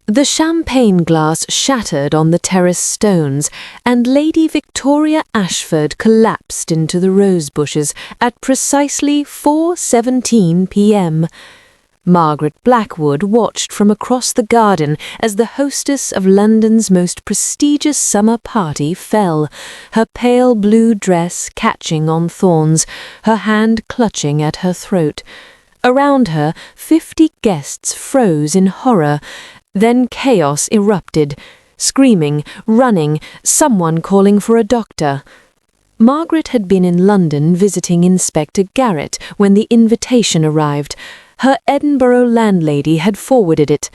The champagne glass shattered on the terrace stones, and Lady Victoria Ashford collapsed into the rose bushes at precisely 4:17 p.m. Margaret Blackwood watched from across the garden as the hostess of London's most prestigious summer party fell, her pale blue dress catching on thorns, her hand clutching at her throat. Around her, 50 guests froze in horror. Then chaos erupted, screaming, running, someone calling for a doctor. Margaret had been in London visiting Inspector Garrett when the invitation arrived. Her Edinburgh landlady had forwarded it.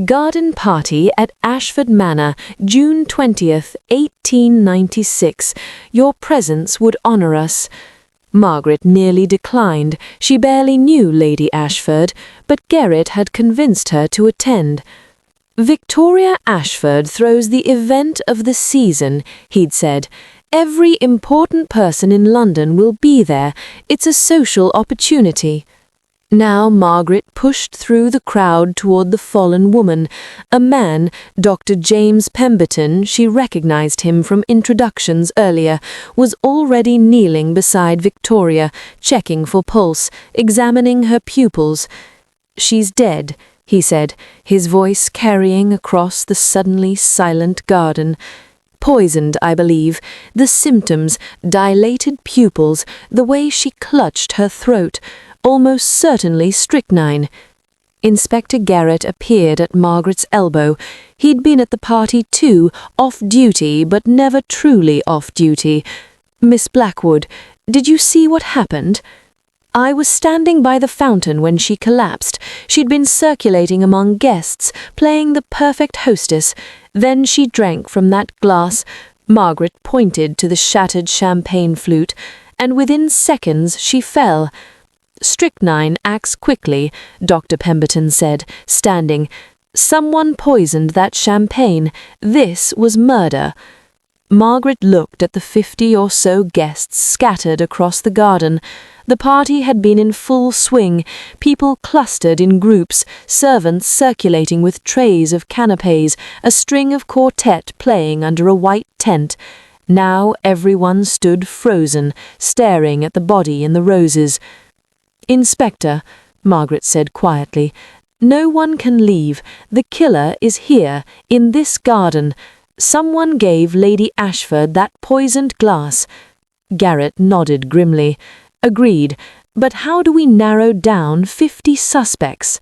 Garden party at Ashford Manor, June 20th, 1896. Your presence would honour us. Margaret nearly declined. She barely knew Lady Ashford, but Garrett had convinced her to attend. Victoria Ashford throws the event of the season, he'd said. Every important person in London will be there. It's a social opportunity. Now Margaret pushed through the crowd toward the fallen woman. A man, Dr. James Pemberton, she recognized him from introductions earlier, was already kneeling beside Victoria, checking for pulse, examining her pupils. "She's dead," he said, his voice carrying across the suddenly silent garden. "Poisoned, I believe. The symptoms, dilated pupils, the way she clutched her throat, almost certainly strychnine." Inspector Garrett appeared at Margaret's elbow. He'd been at the party too, off-duty, but never truly off-duty. "Miss Blackwood, did you see what happened?" "I was standing by the fountain when she collapsed. She'd been circulating among guests, playing the perfect hostess. Then she drank from that glass." Margaret pointed to the shattered champagne flute. "And within seconds she fell." "Strychnine acts quickly," Dr. Pemberton said, standing. "Someone poisoned that champagne. This was murder." Margaret looked at the 50 or so guests scattered across the garden. The party had been in full swing, people clustered in groups, servants circulating with trays of canapes, a string of quartet playing under a white tent. Now everyone stood frozen, staring at the body in the roses. "Inspector," Margaret said quietly, "no one can leave. The killer is here, in this garden. Someone gave Lady Ashford that poisoned glass." Garrett nodded grimly. "Agreed, but how do we narrow down 50 suspects?"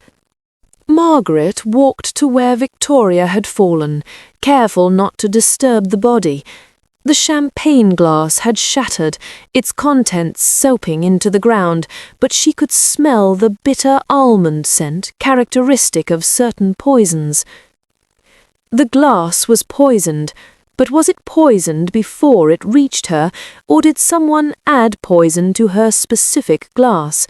Margaret walked to where Victoria had fallen, careful not to disturb the body. The champagne glass had shattered, its contents soaping into the ground, but she could smell the bitter almond scent characteristic of certain poisons. The glass was poisoned, but was it poisoned before it reached her, or did someone add poison to her specific glass?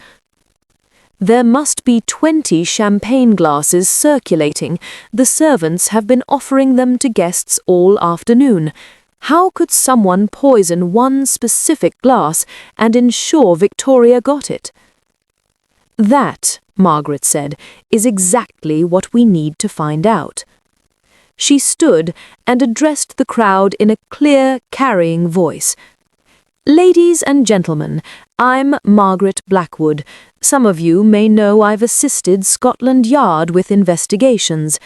There must be 20 champagne glasses circulating. The servants have been offering them to guests all afternoon. How could someone poison one specific glass and ensure Victoria got it? "That," Margaret said, "is exactly what we need to find out." She stood and addressed the crowd in a clear, carrying voice. "Ladies and gentlemen, I'm Margaret Blackwood. Some of you may know I've assisted Scotland Yard with investigations.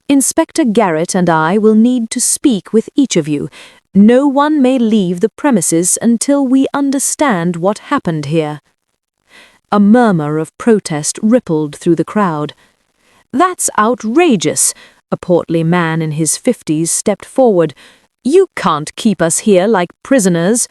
Inspector Garrett and I will need to speak with each of you. No one may leave the premises until we understand what happened here." A murmur of protest rippled through the crowd. "That's outrageous!" A portly man in his 50s stepped forward. "You can't keep us here like prisoners."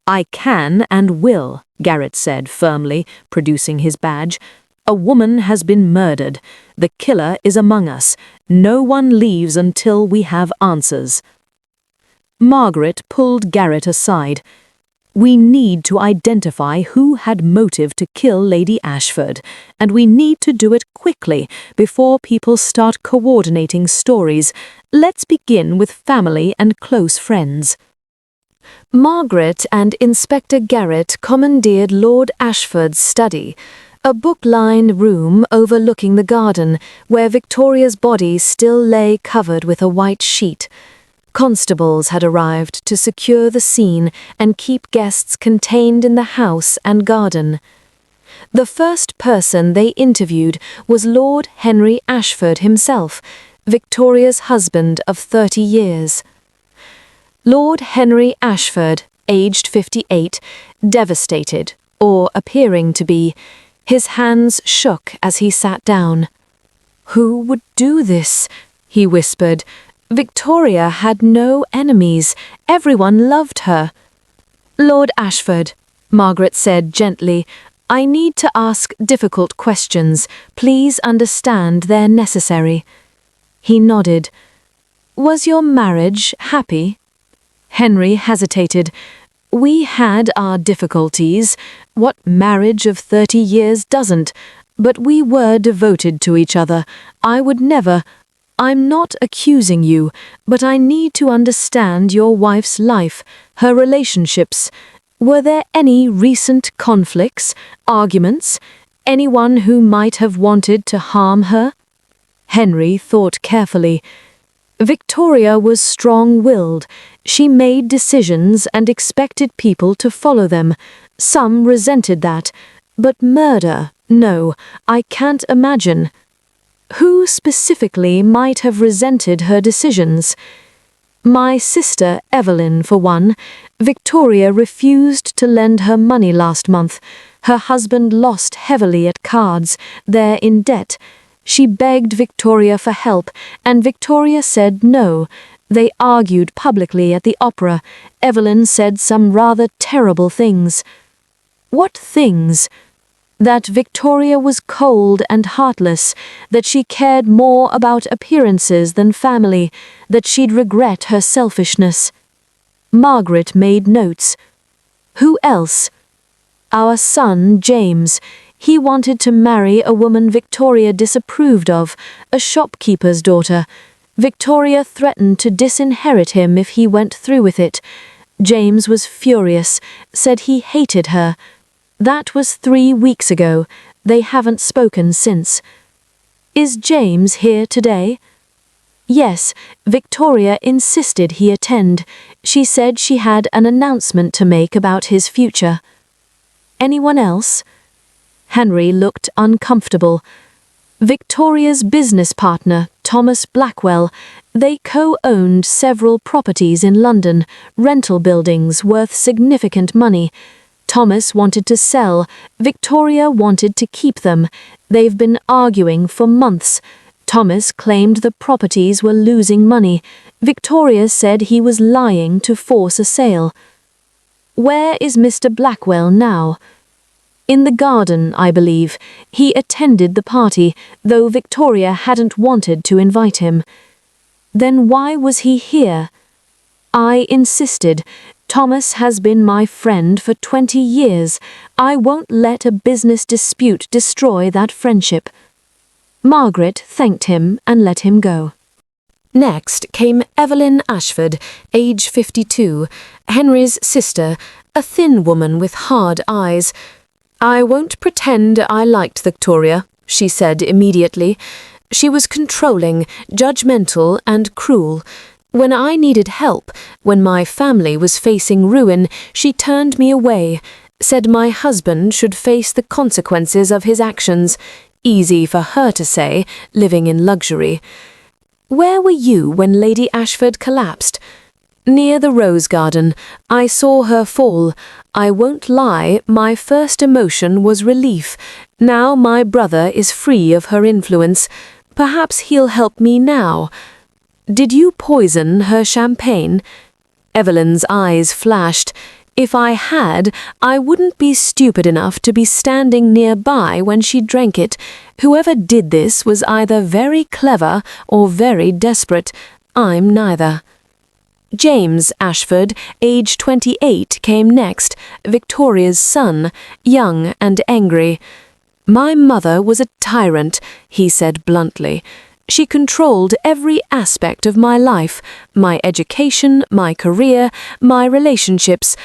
"I can and will," Garrett said firmly, producing his badge. "A woman has been murdered. The killer is among us. No one leaves until we have answers." Margaret pulled Garrett aside. "We need to identify who had motive to kill Lady Ashford, and we need to do it quickly before people start coordinating stories. Let's begin with family and close friends." Margaret and Inspector Garrett commandeered Lord Ashford's study. A book-lined room overlooking the garden, where Victoria's body still lay covered with a white sheet. Constables had arrived to secure the scene and keep guests contained in the house and garden. The first person they interviewed was Lord Henry Ashford himself, Victoria's husband of 30 years. Lord Henry Ashford, aged 58, devastated, or appearing to be. His hands shook as he sat down. "Who would do this?" he whispered. "Victoria had no enemies. Everyone loved her." "Lord Ashford," Margaret said gently, "I need to ask difficult questions. Please understand they're necessary." He nodded. "Was your marriage happy?" Henry hesitated. "We had our difficulties. What marriage of 30 years doesn't? But we were devoted to each other. I would never... I'm not accusing you, but I need to understand your wife's life, her relationships. Were there any recent conflicts, arguments, anyone who might have wanted to harm her?" Henry thought carefully. Victoria was strong-willed. She made decisions and expected people to follow them. Some resented that. But murder, no, I can't imagine. Who specifically might have resented her decisions? My sister, Evelyn, for one. Victoria refused to lend her money last month. Her husband lost heavily at cards. They're in debt. She begged Victoria for help, and Victoria said no. They argued publicly at the opera. Evelyn said some rather terrible things. What things? That Victoria was cold and heartless, that she cared more about appearances than family, that she'd regret her selfishness. Margaret made notes. Who else? Our son, James. He wanted to marry a woman Victoria disapproved of, a shopkeeper's daughter. Victoria threatened to disinherit him if he went through with it. James was furious, said he hated her. That was 3 weeks ago. They haven't spoken since. Is James here today? Yes, Victoria insisted he attend. She said she had an announcement to make about his future. Anyone else? Henry looked uncomfortable. Victoria's business partner, Thomas Blackwell. They co-owned several properties in London, rental buildings worth significant money. Thomas wanted to sell. Victoria wanted to keep them. They've been arguing for months. Thomas claimed the properties were losing money. Victoria said he was lying to force a sale. Where is Mr. Blackwell now? In the garden, I believe. He attended the party, though Victoria hadn't wanted to invite him. Then why was he here? I insisted. Thomas has been my friend for 20 years. I won't let a business dispute destroy that friendship. Margaret thanked him and let him go. Next came Evelyn Ashford, age 52, Henry's sister, a thin woman with hard eyes. I won't pretend I liked Victoria, she said immediately. She was controlling, judgmental, and cruel. When I needed help, when my family was facing ruin, she turned me away, said my husband should face the consequences of his actions. Easy for her to say, living in luxury. Where were you when Lady Ashford collapsed? Near the rose garden. I saw her fall. I won't lie, my first emotion was relief. Now my brother is free of her influence. Perhaps he'll help me now. Did you poison her champagne? Evelyn's eyes flashed. If I had, I wouldn't be stupid enough to be standing nearby when she drank it. Whoever did this was either very clever or very desperate. I'm neither. James Ashford, age 28, came next, Victoria's son, young and angry. My mother was a tyrant, he said bluntly. She controlled every aspect of my life, my education, my career, my relationships.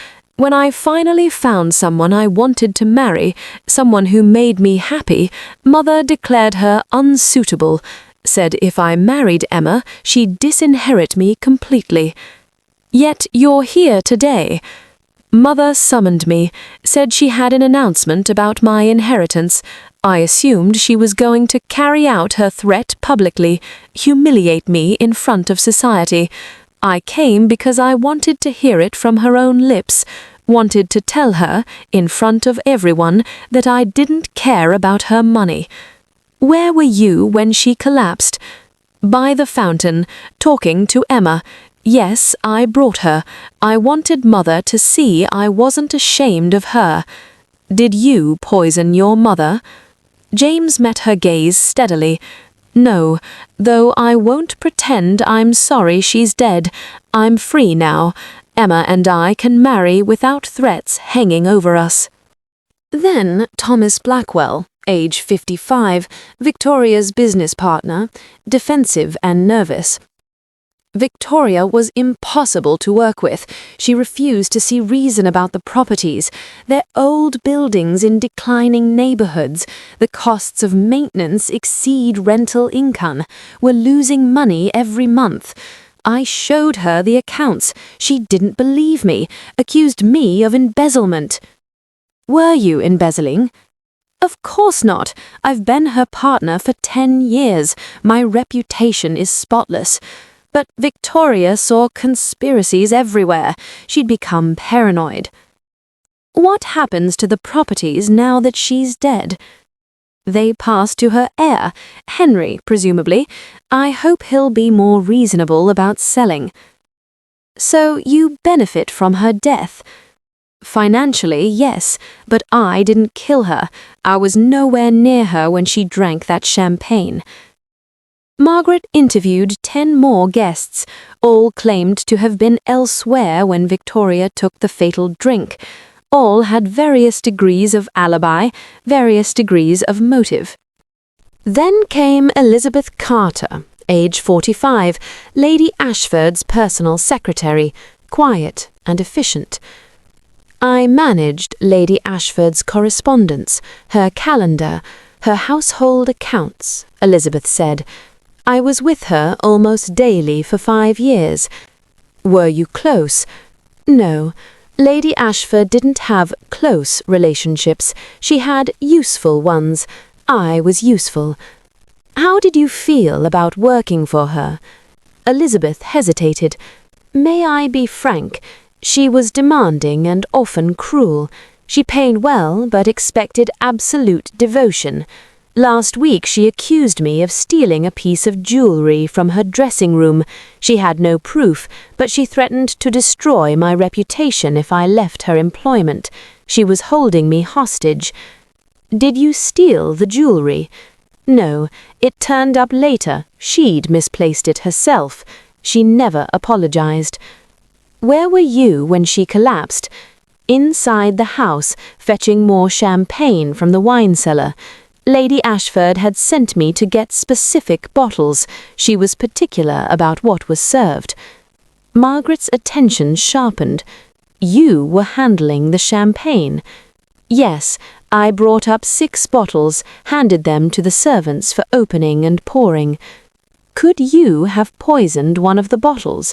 When I finally found someone I wanted to marry, someone who made me happy, Mother declared her unsuitable, said if I married Emma, she'd disinherit me completely. Yet you're here today. Mother summoned me, said she had an announcement about my inheritance. I assumed she was going to carry out her threat publicly, humiliate me in front of society. I came because I wanted to hear it from her own lips, wanted to tell her, in front of everyone, that I didn't care about her money. Where were you when she collapsed? By the fountain, talking to Emma. Yes, I brought her. I wanted Mother to see I wasn't ashamed of her. Did you poison your mother? James met her gaze steadily. No, though I won't pretend I'm sorry she's dead. I'm free now. Emma and I can marry without threats hanging over us. Then Thomas Blackwell, age 55, Victoria's business partner, defensive and nervous. Victoria was impossible to work with. She refused to see reason about the properties. They're old buildings in declining neighborhoods. The costs of maintenance exceed rental income. We're losing money every month. I showed her the accounts. She didn't believe me, accused me of embezzlement. Were you embezzling? Of course not. I've been her partner for 10 years. My reputation is spotless. But Victoria saw conspiracies everywhere. She'd become paranoid. What happens to the properties now that she's dead? They pass to her heir, Henry, presumably. I hope he'll be more reasonable about selling. So you benefit from her death? Financially, yes, but I didn't kill her. I was nowhere near her when she drank that champagne. Margaret interviewed 10 more guests. All claimed to have been elsewhere when Victoria took the fatal drink. All had various degrees of alibi, various degrees of motive. Then came Elizabeth Carter, age 45, Lady Ashford's personal secretary, quiet and efficient. I managed Lady Ashford's correspondence, her calendar, her household accounts, Elizabeth said. I was with her almost daily for 5 years. Were you close? No. Lady Ashford didn't have close relationships. She had useful ones. I was useful. How did you feel about working for her? Elizabeth hesitated. May I be frank? She was demanding and often cruel. She paid well, but expected absolute devotion. Last week she accused me of stealing a piece of jewelry from her dressing room. She had no proof, but she threatened to destroy my reputation if I left her employment. She was holding me hostage. Did you steal the jewelry? No, it turned up later. She'd misplaced it herself. She never apologized. Where were you when she collapsed? Inside the house, fetching more champagne from the wine cellar. Lady Ashford had sent me to get specific bottles. She was particular about what was served. Margaret's attention sharpened. You were handling the champagne. Yes, I brought up 6 bottles, handed them to the servants for opening and pouring. Could you have poisoned one of the bottles?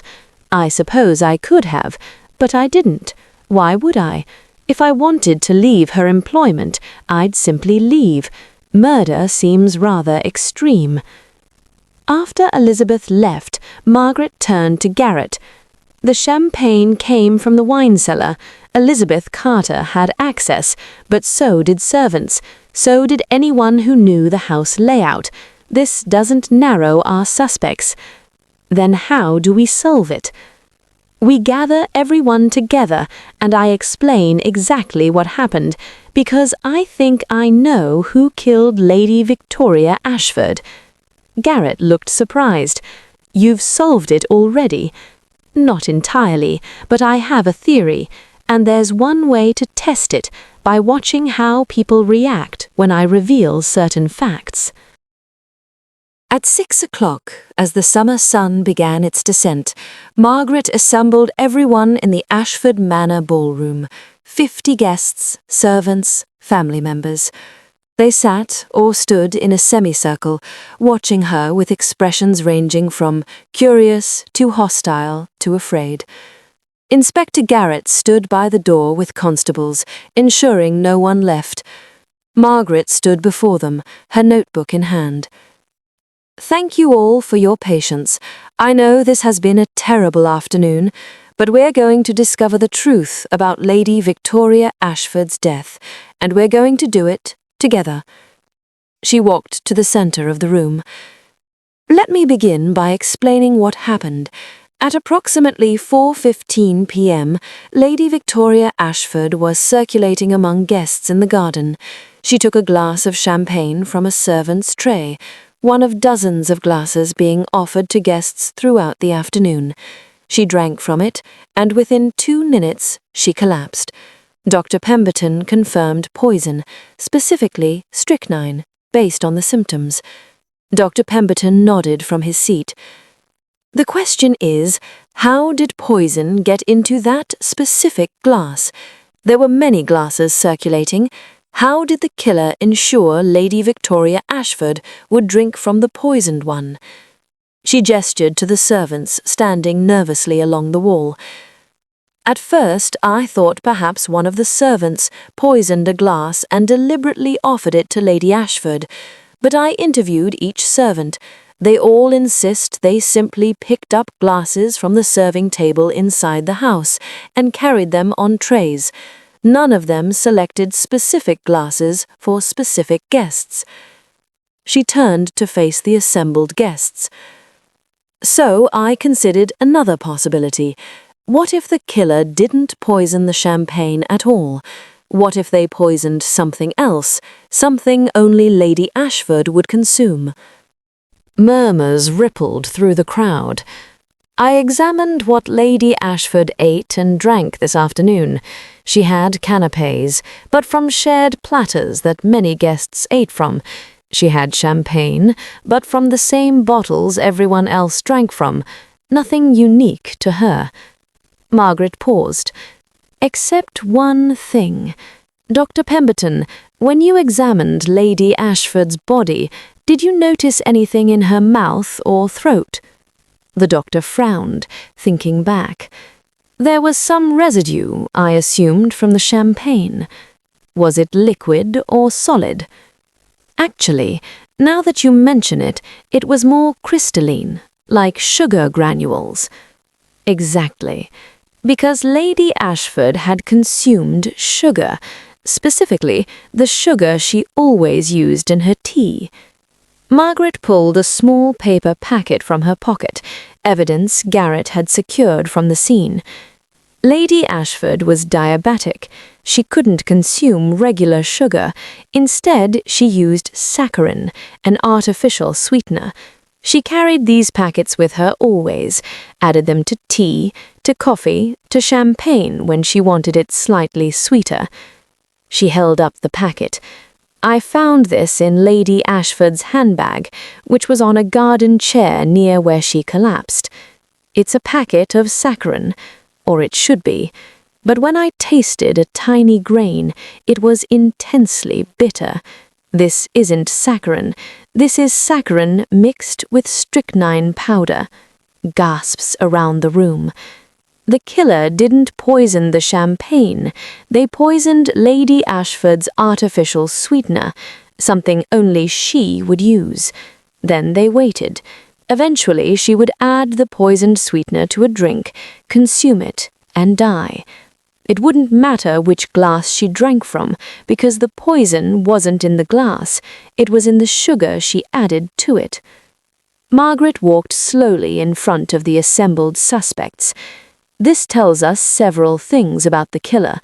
I suppose I could have, but I didn't. Why would I? If I wanted to leave her employment, I'd simply leave. Murder seems rather extreme. After Elizabeth left, Margaret turned to Garrett. The champagne came from the wine cellar. Elizabeth Carter had access, but so did servants. So did anyone who knew the house layout. This doesn't narrow our suspects. Then how do we solve it? We gather everyone together, and I explain exactly what happened, because I think I know who killed Lady Victoria Ashford. Garrett looked surprised. You've solved it already. Not entirely, but I have a theory, and there's one way to test it, by watching how people react when I reveal certain facts. At 6 o'clock, as the summer sun began its descent, Margaret assembled everyone in the Ashford Manor ballroom, 50 guests, servants, family members. They sat or stood in a semicircle, watching her with expressions ranging from curious to hostile to afraid. Inspector Garrett stood by the door with constables, ensuring no one left. Margaret stood before them, her notebook in hand. Thank you all for your patience. I know this has been a terrible afternoon, but we're going to discover the truth about Lady Victoria Ashford's death, and we're going to do it together. She walked to the center of the room. Let me begin by explaining what happened. At approximately 4:15 p.m., Lady Victoria Ashford was circulating among guests in the garden. She took a glass of champagne from a servant's tray, one of dozens of glasses being offered to guests throughout the afternoon. She drank from it, and within 2 minutes she collapsed. Dr. Pemberton confirmed poison, specifically strychnine, based on the symptoms. Dr. Pemberton nodded from his seat. The question is, how did poison get into that specific glass? There were many glasses circulating. How did the killer ensure Lady Victoria Ashford would drink from the poisoned one? She gestured to the servants standing nervously along the wall. At first, I thought perhaps one of the servants poisoned a glass and deliberately offered it to Lady Ashford, but I interviewed each servant. They all insist they simply picked up glasses from the serving table inside the house and carried them on trays. None of them selected specific glasses for specific guests. She turned to face the assembled guests. So I considered another possibility. What if the killer didn't poison the champagne at all? What if they poisoned something else, something only Lady Ashford would consume? Murmurs rippled through the crowd. I examined what Lady Ashford ate and drank this afternoon. She had canapés, but from shared platters that many guests ate from. She had champagne, but from the same bottles everyone else drank from. Nothing unique to her. Margaret paused. Except one thing. Dr. Pemberton, when you examined Lady Ashford's body, did you notice anything in her mouth or throat? The doctor frowned, thinking back. There was some residue, I assumed, from the champagne. Was it liquid or solid? Actually, now that you mention it, it was more crystalline, like sugar granules. Exactly. Because Lady Ashford had consumed sugar, specifically the sugar she always used in her tea. Margaret pulled a small paper packet from her pocket, evidence Garrett had secured from the scene. Lady Ashford was diabetic. She couldn't consume regular sugar. Instead, she used saccharin, an artificial sweetener. She carried these packets with her always, added them to tea, to coffee, to champagne when she wanted it slightly sweeter. She held up the packet. I found this in Lady Ashford's handbag, which was on a garden chair near where she collapsed. It's a packet of saccharin, or it should be, but when I tasted a tiny grain, it was intensely bitter. This isn't saccharin. This is saccharin mixed with strychnine powder. Gasps around the room. The killer didn't poison the champagne. They poisoned Lady Ashford's artificial sweetener, something only she would use. Then they waited. Eventually, she would add the poisoned sweetener to a drink, consume it, and die. It wouldn't matter which glass she drank from, because the poison wasn't in the glass. It was in the sugar she added to it. Margaret walked slowly in front of the assembled suspects. This tells us several things about the killer.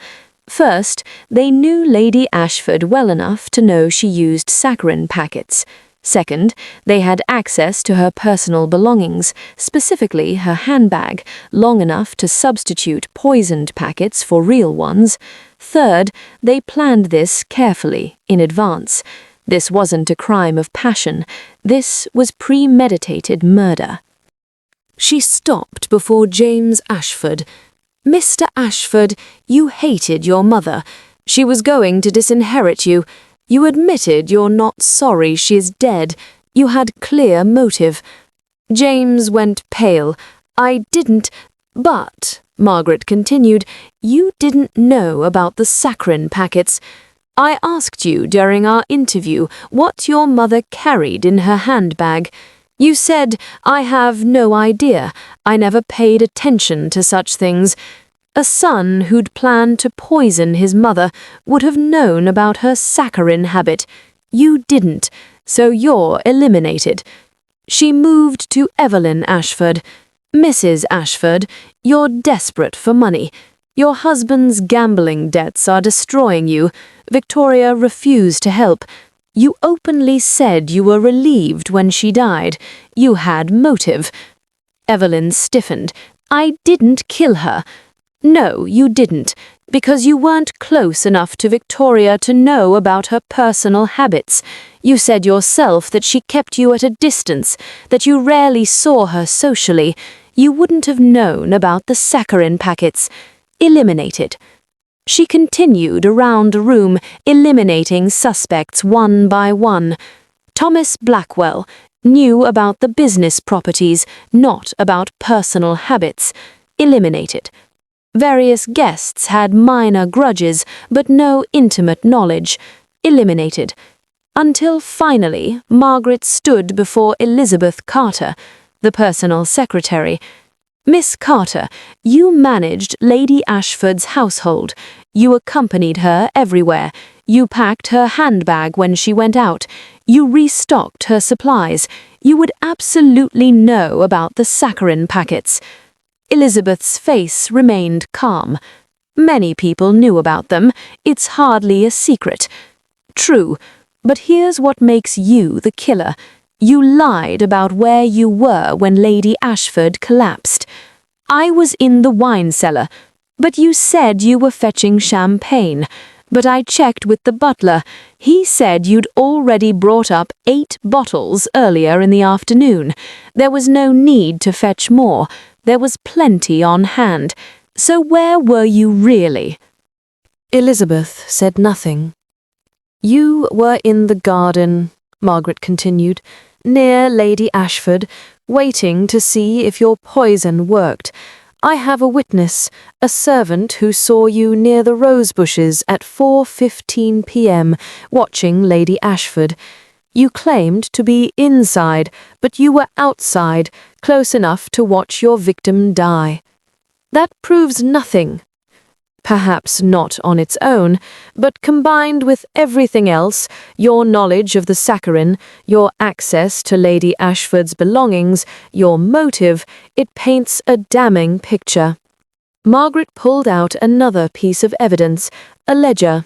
First, they knew Lady Ashford well enough to know she used saccharin packets. Second, they had access to her personal belongings, specifically her handbag, long enough to substitute poisoned packets for real ones. Third, they planned this carefully, in advance. This wasn't a crime of passion. This was premeditated murder. She stopped before James Ashford. "Mr. Ashford, you hated your mother. She was going to disinherit you. You admitted you're not sorry she is dead. You had clear motive." James went pale. "I didn't, but," Margaret continued, "you didn't know about the saccharine packets. I asked you during our interview what your mother carried in her handbag. You said, 'I have no idea. I never paid attention to such things.' A son who'd planned to poison his mother would have known about her saccharine habit. You didn't, so you're eliminated." She moved to Evelyn Ashford. "Mrs. Ashford, you're desperate for money. Your husband's gambling debts are destroying you. Victoria refused to help. You openly said you were relieved when she died. You had motive." Evelyn stiffened. "I didn't kill her." "No, you didn't, because you weren't close enough to Victoria to know about her personal habits. You said yourself that she kept you at a distance, that you rarely saw her socially. You wouldn't have known about the saccharine packets. Eliminated." She continued around the room, eliminating suspects one by one. Thomas Blackwell knew about the business properties, not about personal habits. Eliminated. Various guests had minor grudges, but no intimate knowledge. Eliminated. Until finally, Margaret stood before Elizabeth Carter, the personal secretary. "Miss Carter, you managed Lady Ashford's household. You accompanied her everywhere. You packed her handbag when she went out. You restocked her supplies. You would absolutely know about the saccharine packets." Elizabeth's face remained calm. "Many people knew about them. It's hardly a secret." "True, but here's what makes you the killer. You lied about where you were when Lady Ashford collapsed." "I was in the wine cellar." "But you said you were fetching champagne." "But I checked with the butler. He said you'd already brought up 8 bottles earlier in the afternoon. There was no need to fetch more. There was plenty on hand. So where were you really?" Elizabeth said nothing. "You were in the garden," Margaret continued, "near Lady Ashford, waiting to see if your poison worked. I have a witness, a servant who saw you near the rose bushes at 4:15 p.m. watching Lady Ashford. You claimed to be inside, but you were outside, close enough to watch your victim die. That proves nothing. Perhaps not on its own, but combined with everything else, your knowledge of the saccharine, your access to Lady Ashford's belongings, your motive, it paints a damning picture." Margaret pulled out another piece of evidence, a ledger.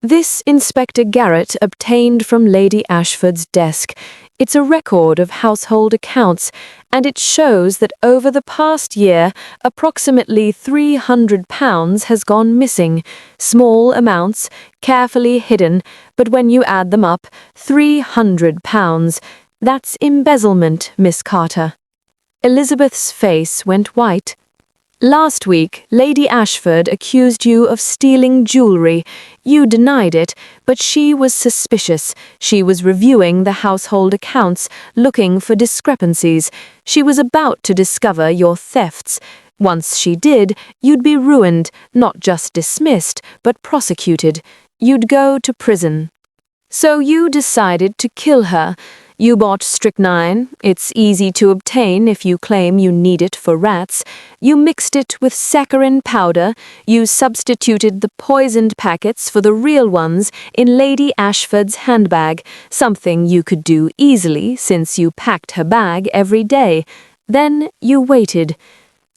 "This Inspector Garrett obtained from Lady Ashford's desk. It's a record of household accounts, and it shows that over the past year, approximately £300 has gone missing. Small amounts, carefully hidden, but when you add them up, £300. That's embezzlement, Miss Carter." Elizabeth's face went white. "Last week, Lady Ashford accused you of stealing jewellery. You denied it, but she was suspicious. She was reviewing the household accounts, looking for discrepancies. She was about to discover your thefts. Once she did, you'd be ruined, not just dismissed, but prosecuted. You'd go to prison. So you decided to kill her. You bought strychnine. It's easy to obtain if you claim you need it for rats. You mixed it with saccharine powder. You substituted the poisoned packets for the real ones in Lady Ashford's handbag, something you could do easily since you packed her bag every day. Then you waited.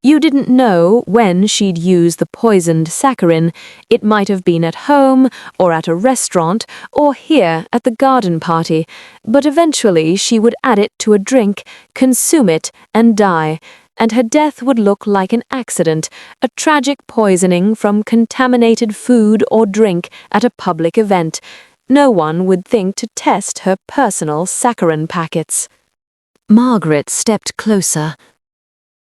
You didn't know when she'd use the poisoned saccharin. It might have been at home, or at a restaurant, or here at the garden party, but eventually she would add it to a drink, consume it, and die, and her death would look like an accident, a tragic poisoning from contaminated food or drink at a public event. No one would think to test her personal saccharin packets. Margaret stepped closer.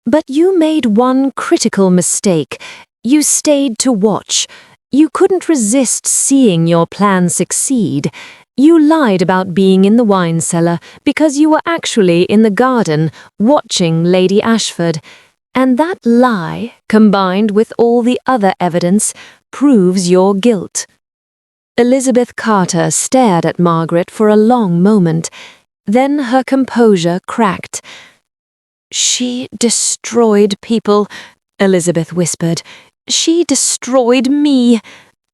But you made one critical mistake. You stayed to watch. You couldn't resist seeing your plan succeed. You lied about being in the wine cellar because you were actually in the garden watching Lady Ashford. And that lie, combined with all the other evidence, proves your guilt. Elizabeth Carter stared at Margaret for a long moment. Then her composure cracked. "She destroyed people," Elizabeth whispered. "She destroyed me.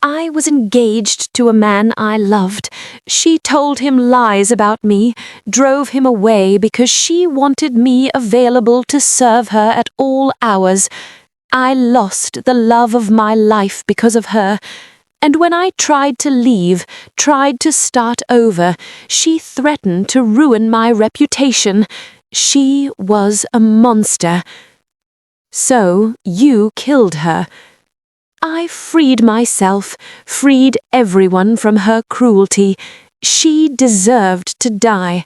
I was engaged to a man I loved. She told him lies about me, drove him away because she wanted me available to serve her at all hours. I lost the love of my life because of her. And when I tried to leave, tried to start over, she threatened to ruin my reputation. She was a monster. So you killed her. I freed myself, freed everyone from her cruelty. She deserved to die."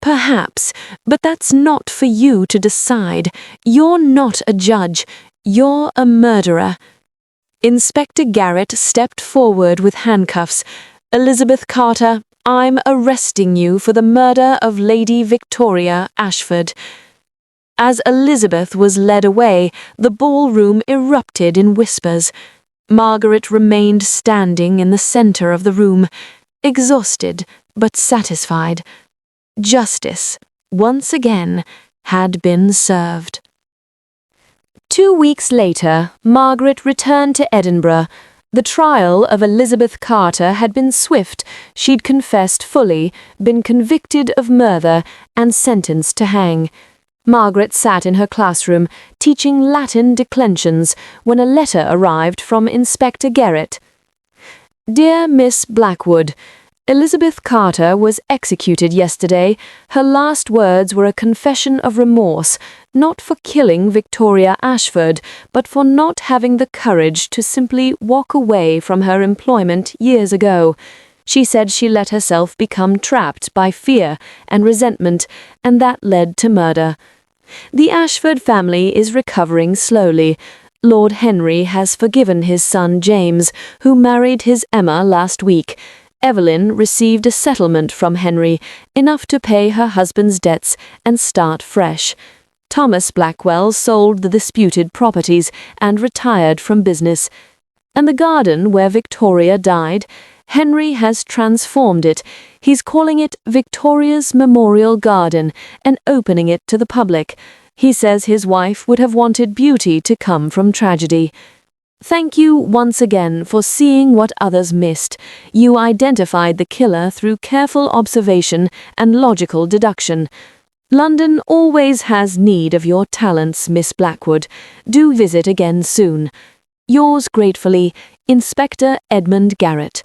"Perhaps, but that's not for you to decide. You're not a judge. You're a murderer." Inspector Garrett stepped forward with handcuffs. "Elizabeth Carter, I'm arresting you for the murder of Lady Victoria Ashford." As Elizabeth was led away, the ballroom erupted in whispers. Margaret remained standing in the center of the room, exhausted but satisfied. Justice, once again, had been served. 2 weeks later, Margaret returned to Edinburgh. The trial of Elizabeth Carter had been swift. She'd confessed fully, been convicted of murder, and sentenced to hang. Margaret sat in her classroom, teaching Latin declensions, when a letter arrived from Inspector Garrett. "Dear Miss Blackwood, Elizabeth Carter was executed yesterday. Her last words were a confession of remorse, not for killing Victoria Ashford, but for not having the courage to simply walk away from her employment years ago. She said she let herself become trapped by fear and resentment, and that led to murder. The Ashford family is recovering slowly. Lord Henry has forgiven his son James, who married his Emma last week. Evelyn received a settlement from Henry, enough to pay her husband's debts and start fresh. Thomas Blackwell sold the disputed properties and retired from business. And the garden where Victoria died, Henry has transformed it. He's calling it Victoria's Memorial Garden and opening it to the public. He says his wife would have wanted beauty to come from tragedy. Thank you once again for seeing what others missed. You identified the killer through careful observation and logical deduction. London always has need of your talents, Miss Blackwood. Do visit again soon. Yours gratefully, Inspector Edmund Garrett."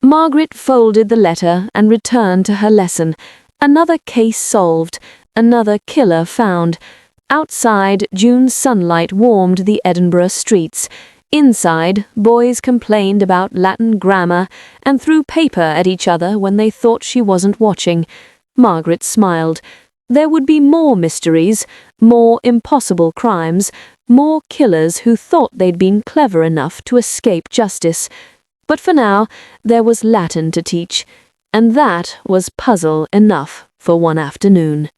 Margaret folded the letter and returned to her lesson. Another case solved, another killer found. Outside, June's sunlight warmed the Edinburgh streets. Inside, boys complained about Latin grammar and threw paper at each other when they thought she wasn't watching. Margaret smiled. There would be more mysteries, more impossible crimes, more killers who thought they'd been clever enough to escape justice. But for now, there was Latin to teach, and that was puzzle enough for one afternoon.